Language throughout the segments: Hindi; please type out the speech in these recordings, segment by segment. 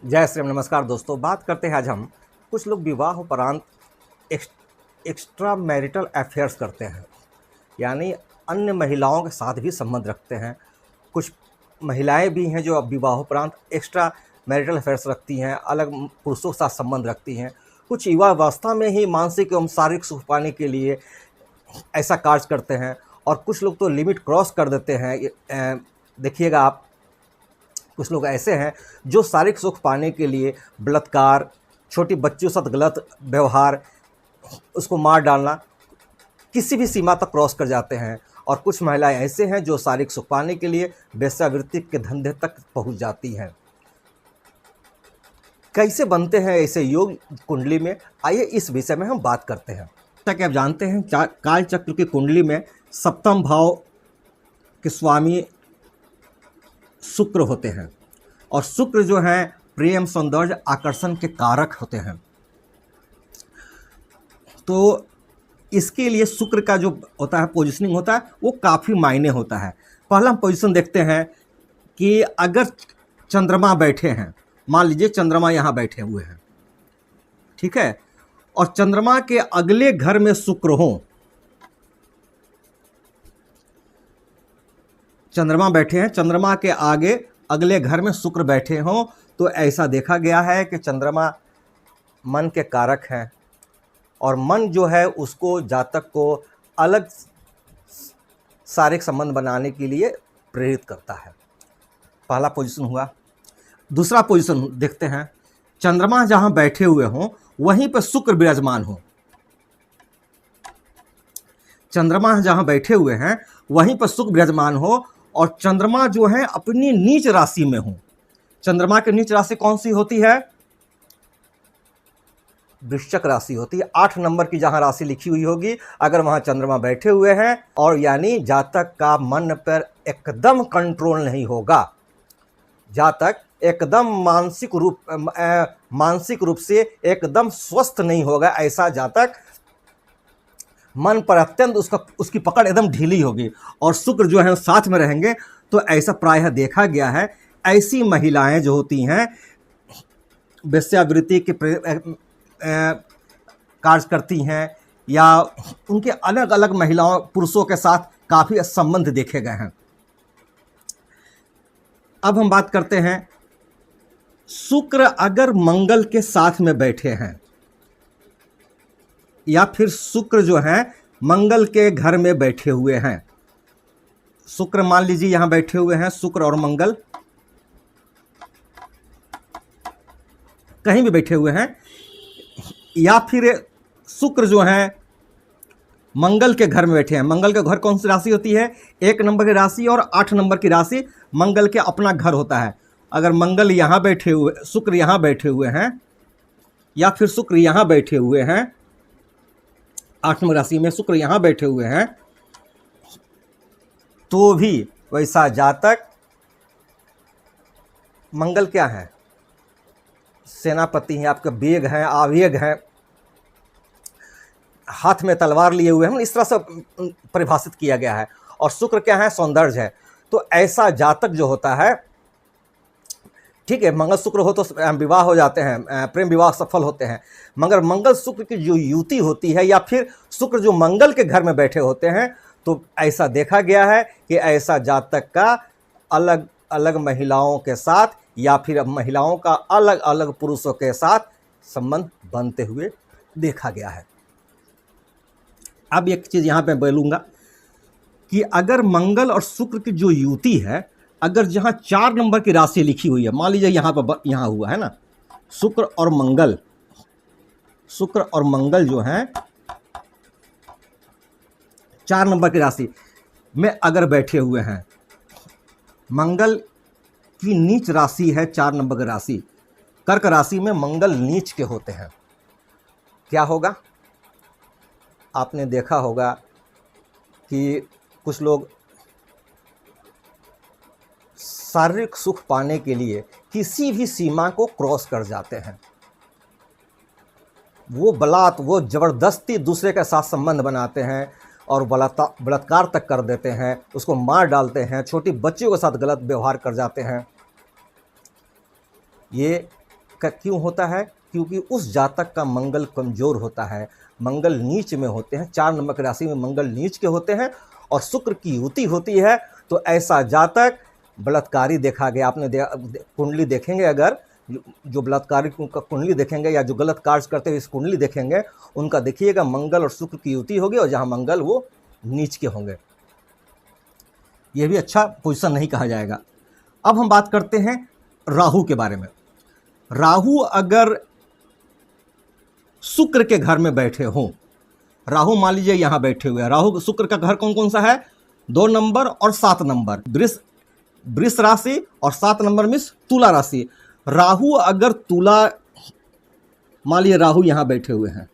जय श्री राम। नमस्कार दोस्तों, बात करते हैं आज हम। कुछ लोग विवाह उपरांत एक्स्ट्रा मैरिटल अफेयर्स करते हैं, यानी अन्य महिलाओं के साथ भी संबंध रखते हैं। कुछ महिलाएं भी हैं जो अब विवाहोपरांत एक्स्ट्रा मैरिटल अफेयर्स रखती हैं, अलग पुरुषों के साथ संबंध रखती हैं। कुछ युवावस्था में ही मानसिक एवं शारीरिक सुख पाने के लिए ऐसा कार्य करते हैं, और कुछ लोग तो लिमिट क्रॉस कर देते हैं। देखिएगा आप, कुछ लोग ऐसे हैं जो शारीरिक सुख पाने के लिए बलात्कार, छोटी बच्चियों के साथ गलत व्यवहार, उसको मार डालना, किसी भी सीमा तक क्रॉस कर जाते हैं। और कुछ महिलाएं ऐसे हैं जो शारीरिक सुख पाने के लिए वेश्यावृत्ति के धंधे तक पहुंच जाती हैं। कैसे बनते हैं ऐसे योग कुंडली में, आइए इस विषय में हम बात करते हैं। जैसा कि आप जानते हैं, काल चक्र की कुंडली में सप्तम भाव के स्वामी शुक्र होते हैं, और शुक्र जो है प्रेम, सौंदर्य, आकर्षण के कारक होते हैं। तो इसके लिए शुक्र का जो होता है पोजीशनिंग होता है वो काफ़ी मायने होता है। पहला हम पोजीशन देखते हैं कि अगर चंद्रमा बैठे हैं, मान लीजिए चंद्रमा यहाँ बैठे हुए हैं, ठीक है, और चंद्रमा के अगले घर में शुक्र हो, चंद्रमा बैठे हैं, चंद्रमा के आगे अगले घर में शुक्र बैठे हों, तो ऐसा देखा गया है कि चंद्रमा मन के कारक हैं, और मन जो है उसको जातक को अलग शारीरिक संबंध बनाने के लिए प्रेरित करता है। पहला पोजीशन हुआ। दूसरा पोजीशन देखते हैं, चंद्रमा जहां बैठे हुए हों वहीं पर शुक्र विराजमान हो। चंद्रमा जहां बैठे हुए हैं वहीं पर शुक्र विराजमान हो, और चंद्रमा जो है अपनी नीच राशि में हो। चंद्रमा की नीच राशि कौन सी होती है? वृश्चिक राशि होती है। 8 नंबर की जहां राशि लिखी हुई होगी, अगर वहां चंद्रमा बैठे हुए हैं, और यानी जातक का मन पर एकदम कंट्रोल नहीं होगा, जातक एकदम मानसिक रूप से एकदम स्वस्थ नहीं होगा, ऐसा जातक मन पर अत्यंत उसकी पकड़ एकदम ढीली होगी, और शुक्र जो है साथ में रहेंगे, तो ऐसा प्रायः देखा गया है। ऐसी महिलाएं जो होती हैं वेश्यावृत्ति के कार्य करती हैं, या उनके अलग अलग महिलाओं पुरुषों के साथ काफ़ी संबंध देखे गए हैं। अब हम बात करते हैं, शुक्र अगर मंगल के साथ में बैठे हैं, या फिर शुक्र जो है मंगल के घर में बैठे हुए हैं। शुक्र मान लीजिए यहां बैठे हुए हैं, शुक्र और मंगल कहीं भी बैठे हुए हैं, या फिर शुक्र जो है मंगल के घर में बैठे हैं। मंगल का घर कौन सी राशि होती है? 1 नंबर की राशि और 8 नंबर की राशि मंगल के अपना घर होता है। अगर मंगल यहां बैठे हुए, शुक्र यहां बैठे हुए हैं, या फिर शुक्र यहां बैठे हुए हैं, 8 नंबर राशि में शुक्र यहां बैठे हुए हैं, तो भी वैसा जातक, मंगल क्या है? सेनापति हैं, आपका वेग हैं, आवेग हैं, हाथ में तलवार लिए हुए हैं, इस तरह से परिभाषित किया गया है। और शुक्र क्या है? सौंदर्य है। तो ऐसा जातक जो होता है, ठीक है, मंगल शुक्र हो तो विवाह हो जाते हैं, प्रेम विवाह सफल होते हैं, मगर मंगल शुक्र की जो युति होती है, या फिर शुक्र जो मंगल के घर में बैठे होते हैं, तो ऐसा देखा गया है कि ऐसा जातक का अलग अलग महिलाओं के साथ, या फिर महिलाओं का अलग अलग पुरुषों के साथ संबंध बनते हुए देखा गया है। अब एक चीज़ यहाँ पे बोलूँगा कि अगर मंगल और शुक्र की जो युति है, अगर जहाँ 4 नंबर की राशि लिखी हुई है, मान लीजिए यहाँ पर यहाँ हुआ है ना, शुक्र और मंगल जो है 4 नंबर की राशि में अगर बैठे हुए हैं, मंगल की नीच राशि है 4 नंबर की राशि, कर्क राशि में मंगल नीच के होते हैं, क्या होगा? आपने देखा होगा कि कुछ लोग शारीरिक सुख पाने के लिए किसी भी सीमा को क्रॉस कर जाते हैं। वो जबरदस्ती दूसरे के साथ संबंध बनाते हैं, और बलात्कार तक कर देते हैं, उसको मार डालते हैं, छोटी बच्चियों के साथ गलत व्यवहार कर जाते हैं। ये क्यों होता है? क्योंकि उस जातक का मंगल कमज़ोर होता है, मंगल नीच में होते हैं, 4 नंबर की राशि में मंगल नीच के होते हैं और शुक्र की युति होती है, तो ऐसा जातक बलात्कारी देखा गया। आपने कुंडली देखेंगे, अगर जो बलात्कारी का कुंडली देखेंगे या जो गलत कार्य करते हुए इस कुंडली देखेंगे, उनका देखिएगा मंगल और शुक्र की युति होगी, और जहाँ मंगल वो नीच के होंगे। ये भी अच्छा पोजीशन नहीं कहा जाएगा। अब हम बात करते हैं राहु के बारे में। राहु अगर शुक्र के घर में बैठे हों, राहु मान लीजिए यहाँ बैठे हुए हैं, राहु शुक्र का घर कौन कौन सा है? 2 नंबर और 7 नंबर, वृष राशि, और 7 नंबर में तुला राशि। राहु अगर तुला, मान लीजिए राहु यहाँ बैठे हुए हैं,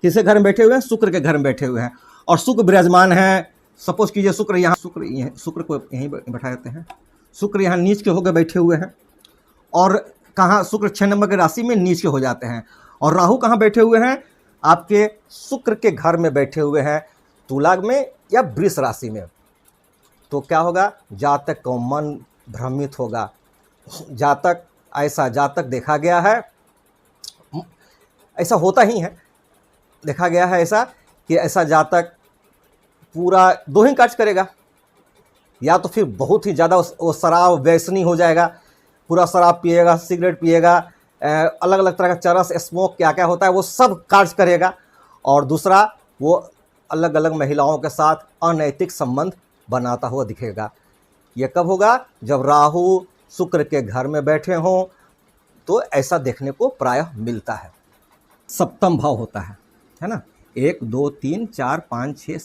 किसके घर में बैठे हुए हैं? शुक्र के घर में बैठे हुए हैं, और शुक्र विराजमान है। सपोज कीजिए शुक्र यहाँ, शुक्र को यहीं बैठा देते हैं, शुक्र यहाँ नीच के होकर बैठे हुए हैं, और कहाँ? शुक्र 6 नंबर की राशि में नीच के हो जाते हैं, और राहु कहाँ बैठे हुए हैं? आपके शुक्र के घर में बैठे हुए हैं, तुला में या वृष राशि में। तो क्या होगा? जातक का मन भ्रमित होगा। ऐसा जातक देखा गया है, ऐसा होता ही है, देखा गया है ऐसा कि ऐसा जातक पूरा 2 ही कार्य करेगा, या तो फिर बहुत ही ज़्यादा वो शराब व्यसनी हो जाएगा, पूरा शराब पिएगा, सिगरेट पिएगा, अलग अलग तरह का चरस, स्मोक, क्या क्या होता है वो सब कार्य करेगा, और दूसरा वो अलग अलग महिलाओं के साथ अनैतिक संबंध बनाता हुआ दिखेगा। ये कब होगा? जब राहु शुक्र के घर में बैठे हों, तो ऐसा देखने को प्रायः मिलता है। सप्तम भाव होता है ना, 1 2 3 4 5 6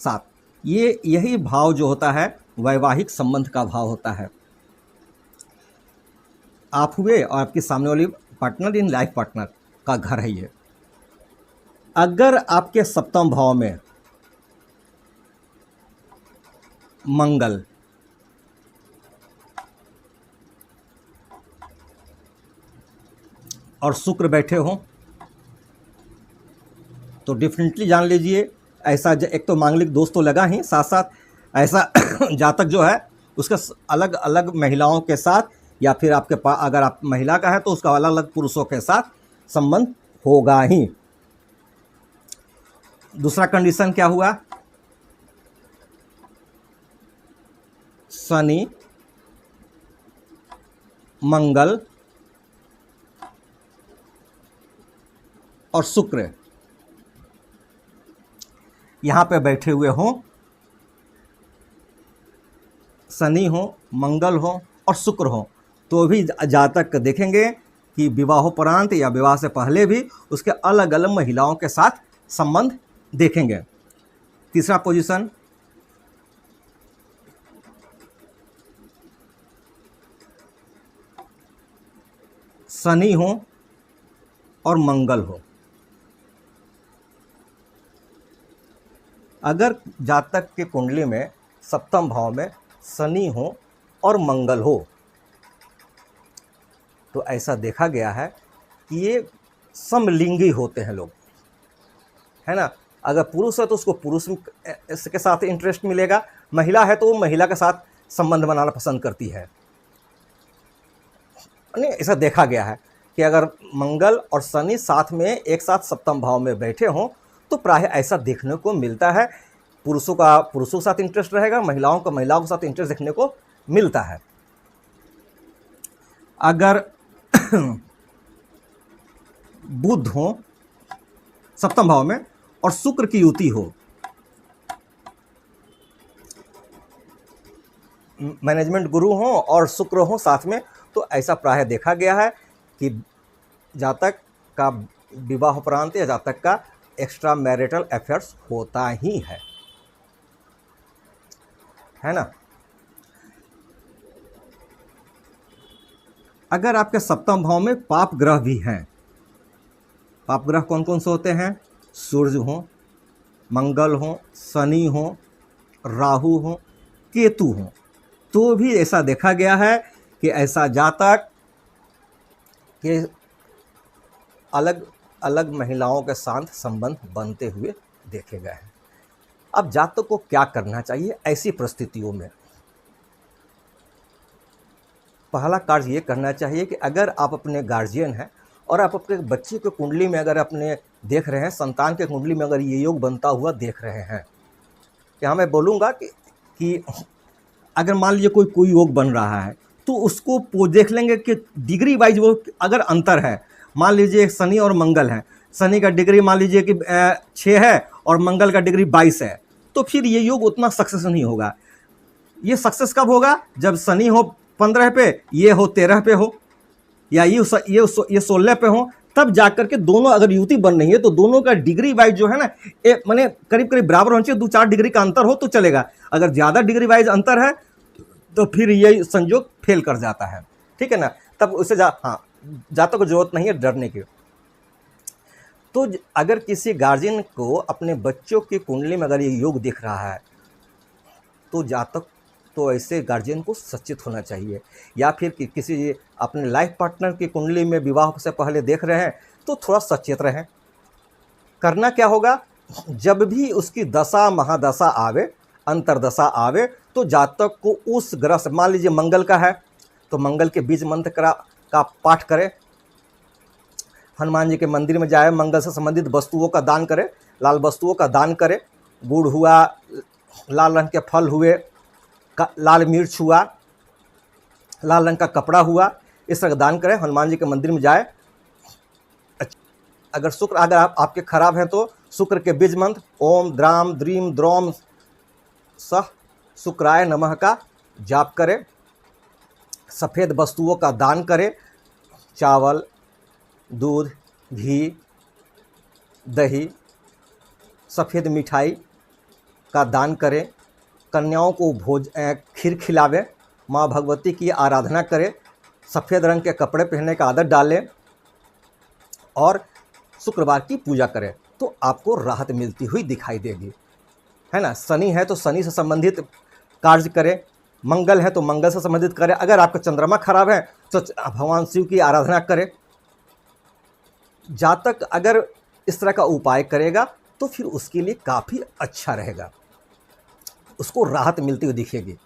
7, यही भाव जो होता है वैवाहिक संबंध का भाव होता है। आप हुए और आपके सामने वाली पार्टनर, इन लाइफ पार्टनर का घर है ये। अगर आपके सप्तम भाव में मंगल, और शुक्र बैठे हों, तो डेफिनेटली जान लीजिए ऐसा एक तो मांगलिक दोष तो लगा ही, साथ साथ ऐसा जातक जो है उसका अलग अलग महिलाओं के साथ, या फिर आपके पास अगर आप महिला का है तो उसका अलग अलग पुरुषों के साथ संबंध होगा ही। दूसरा कंडीशन क्या हुआ? शनि, मंगल और शुक्र यहाँ पे बैठे हुए हों, शनि हो, मंगल हो और शुक्र हो, तो भी जातक देखेंगे कि विवाहोपरांत या विवाह से पहले भी उसके अलग अलग महिलाओं के साथ संबंध देखेंगे। तीसरा पोजीशन, शनि हो और मंगल हो। अगर जातक के कुंडली में सप्तम भाव में शनि हो और मंगल हो, तो ऐसा देखा गया है कि ये समलिंगी होते हैं लोग, है ना। अगर पुरुष है तो उसको पुरुष के साथ इंटरेस्ट मिलेगा, महिला है तो वो महिला के साथ संबंध बनाना पसंद करती है। नहीं, ऐसा देखा गया है कि अगर मंगल और शनि साथ में एक साथ सप्तम भाव में बैठे हों तो प्रायः ऐसा देखने को मिलता है। पुरुषों का पुरुषों के साथ इंटरेस्ट रहेगा, महिलाओं का महिलाओं के साथ इंटरेस्ट देखने को मिलता है। अगर बुध हो सप्तम भाव में और शुक्र की युति हो, मैनेजमेंट गुरु हो और शुक्र हो साथ में, तो ऐसा प्रायः देखा गया है कि जातक का विवाह उपरांत या जातक का एक्स्ट्रा मैरिटल अफेयर्स होता ही है ना। अगर आपके सप्तम भाव में पाप ग्रह भी हैं, पाप ग्रह कौन कौन से होते हैं? सूर्य हो, मंगल हो, शनि हो, राहु हो, केतु हो, तो भी ऐसा देखा गया है कि ऐसा जातक के अलग अलग महिलाओं के साथ संबंध बनते हुए देखे गए हैं। अब जातक को क्या करना चाहिए ऐसी परिस्थितियों में? पहला कार्य ये करना चाहिए कि अगर आप अपने गार्जियन हैं और आप अपने बच्चे की कुंडली में अगर अपने देख रहे हैं, संतान के कुंडली में अगर ये योग बनता हुआ देख रहे हैं, यहाँ मैं बोलूँगा कि अगर मान लीजिए कोई योग बन रहा है तो उसको देख लेंगे कि डिग्री वाइज वो अगर अंतर है, मान लीजिए शनि और मंगल है, शनि का डिग्री मान लीजिए कि 6 है और मंगल का डिग्री 22 है, तो फिर ये योग उतना सक्सेस नहीं होगा। ये सक्सेस कब होगा? जब शनि हो 15 पे, ये हो 13 पे हो, या ये 16 पे हो, तब जाकर के दोनों अगर युति बन रही है तो दोनों का डिग्री वाइज जो है ना, माने करीब करीब बराबर होना चाहिए, 2-4 डिग्री का अंतर हो तो चलेगा। अगर ज़्यादा डिग्री वाइज अंतर है तो फिर ये संयोग फेल कर जाता है, ठीक है ना। तब उसे जातक को जरूरत नहीं है डरने की। तो अगर किसी गार्जियन को अपने बच्चों की कुंडली में अगर ये योग दिख रहा है तो जातक तो ऐसे गार्जियन को सचेत होना चाहिए, या फिर किसी अपने लाइफ पार्टनर की कुंडली में विवाह से पहले देख रहे हैं तो थोड़ा सचेत रहें। करना क्या होगा, जब भी उसकी दशा महादशा आवे, अंतरदशा आवे, तो जातक को उस ग्रह से, मान लीजिए मंगल का है तो मंगल के बीज मंत्र का पाठ करे, हनुमान जी के मंदिर में जाए, मंगल से संबंधित वस्तुओं का दान करे, लाल वस्तुओं का दान करे, गुड़ हुआ, लाल रंग के फल हुए, लाल मिर्च हुआ, लाल रंग का कपड़ा हुआ, इस तरह दान करें, हनुमान जी के मंदिर में जाए। अगर शुक्र अगर आपके खराब हैं तो शुक्र के बीज मंत्र ओम द्राम द्रीम द्रोम सह शुक्राय नमः का जाप करें, सफ़ेद वस्तुओं का दान करें, चावल, दूध, घी, दही, सफ़ेद मिठाई का दान करें, कन्याओं को खीर खिलावें, माँ भगवती की आराधना करें, सफ़ेद रंग के कपड़े पहनने का आदत डालें और शुक्रवार की पूजा करें, तो आपको राहत मिलती हुई दिखाई देगी, है ना। शनि है तो शनि से संबंधित कार्य करें, मंगल है तो मंगल से संबंधित करें, अगर आपका चंद्रमा खराब है तो भगवान शिव की आराधना करें। जातक अगर इस तरह का उपाय करेगा तो फिर उसके लिए काफ़ी अच्छा रहेगा, उसको राहत मिलती हुई दिखेगी।